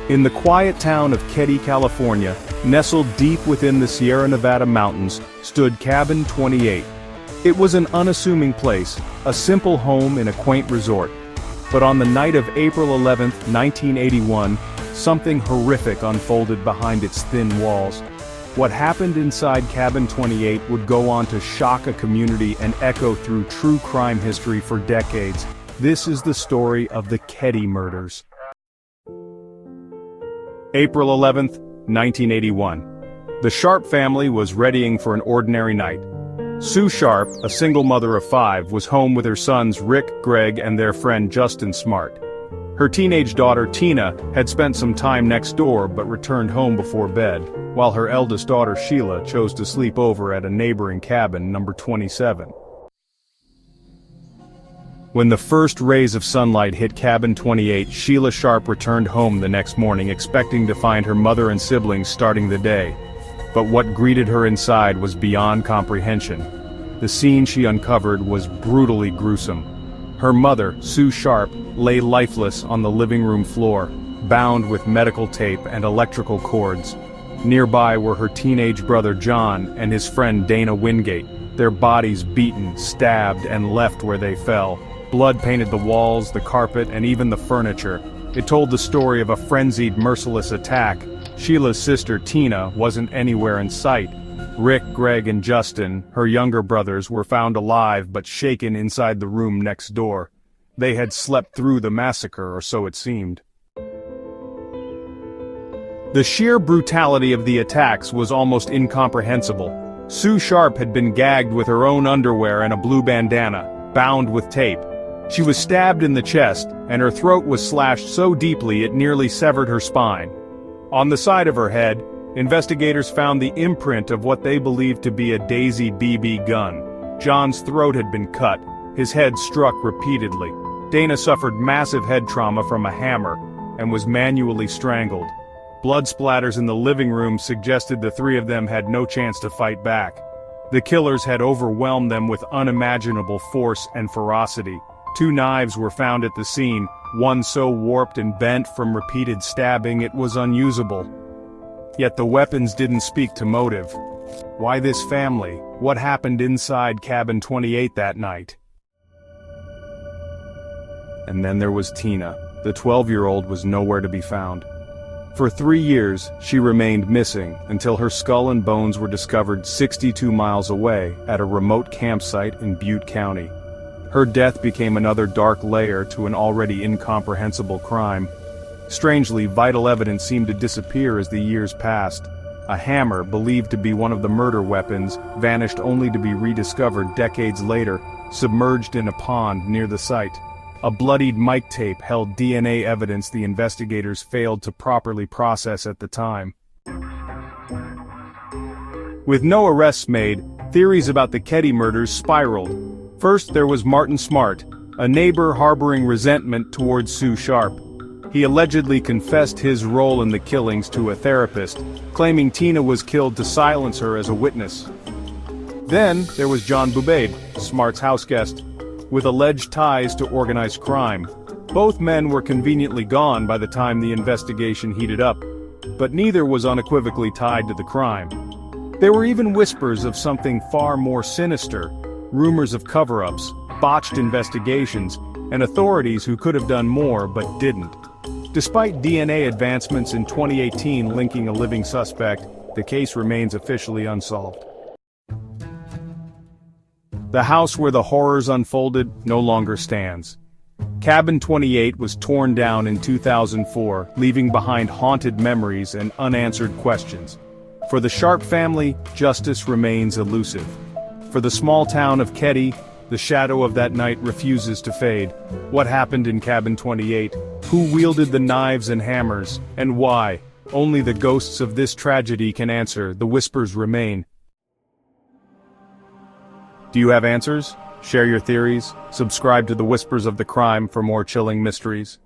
In the quiet town of Keddie, California, nestled deep within the Sierra Nevada mountains, stood Cabin 28. It was an unassuming place, a simple home in a quaint resort. But on the night of April 11, 1981, something horrific unfolded behind its thin walls. What happened inside Cabin 28 would go on to shock a community and echo through true crime history for decades. This is the story of the Keddie murders. April 11, 1981. The Sharp family was readying for an ordinary night. Sue Sharp, a single mother of 5, was home with her sons Rick, Greg, and their friend Justin Smart. Her teenage daughter Tina had spent some time next door but returned home before bed, while her eldest daughter Sheila chose to sleep over at a neighboring cabin, number 27. When the first rays of sunlight hit Cabin 28, Sheila Sharp returned home the next morning expecting to find her mother and siblings starting the day. But what greeted her inside was beyond comprehension. The scene she uncovered was brutally gruesome. Her mother, Sue Sharp, lay lifeless on the living room floor, bound with medical tape and electrical cords. Nearby were her teenage brother John and his friend Dana Wingate, their bodies beaten, stabbed, and left where they fell. Blood painted the walls, the carpet, and even the furniture. It told the story of a frenzied, merciless attack. Sheila's sister Tina wasn't anywhere in sight. Rick, Greg, and Justin, her younger brothers, were found alive but shaken inside the room next door. They had slept through the massacre, or so it seemed. The sheer brutality of the attacks was almost incomprehensible. Sue Sharp had been gagged with her own underwear and a blue bandana, bound with tape. She was stabbed in the chest, and her throat was slashed so deeply it nearly severed her spine. On the side of her head, investigators found the imprint of what they believed to be a Daisy BB gun. John's throat had been cut, his head struck repeatedly. Dana suffered massive head trauma from a hammer, and was manually strangled. Blood splatters in the living room suggested the three of them had no chance to fight back. The killers had overwhelmed them with unimaginable force and ferocity. 2 knives were found at the scene, one so warped and bent from repeated stabbing it was unusable. Yet the weapons didn't speak to motive. Why this family? What happened inside Cabin 28 that night? And then there was Tina. The 12-year-old was nowhere to be found. For 3 years, she remained missing until her skull and bones were discovered 62 miles away at a remote campsite in Butte County. Her death became another dark layer to an already incomprehensible crime. Strangely, vital evidence seemed to disappear as the years passed. A hammer, believed to be one of the murder weapons, vanished only to be rediscovered decades later, submerged in a pond near the site. A bloodied mic tape held DNA evidence the investigators failed to properly process at the time. With no arrests made, theories about the Keddie murders spiraled. First there was Martin Smart, a neighbor harboring resentment towards Sue Sharp. He allegedly confessed his role in the killings to a therapist, claiming Tina was killed to silence her as a witness. Then there was John Boubade, Smart's houseguest, with alleged ties to organized crime. Both men were conveniently gone by the time the investigation heated up, but neither was unequivocally tied to the crime. There were even whispers of something far more sinister, rumors of cover-ups, botched investigations, and authorities who could have done more but didn't. Despite DNA advancements in 2018 linking a living suspect, the case remains officially unsolved. The house where the horrors unfolded no longer stands. Cabin 28 was torn down in 2004, leaving behind haunted memories and unanswered questions. For the Sharp family, justice remains elusive. For the small town of Keddie, the shadow of that night refuses to fade. What happened in Cabin 28? Who wielded the knives and hammers? And why? Only the ghosts of this tragedy can answer. The whispers remain. Do you have answers? Share your theories. Subscribe to the Whispers of the Crime for more chilling mysteries.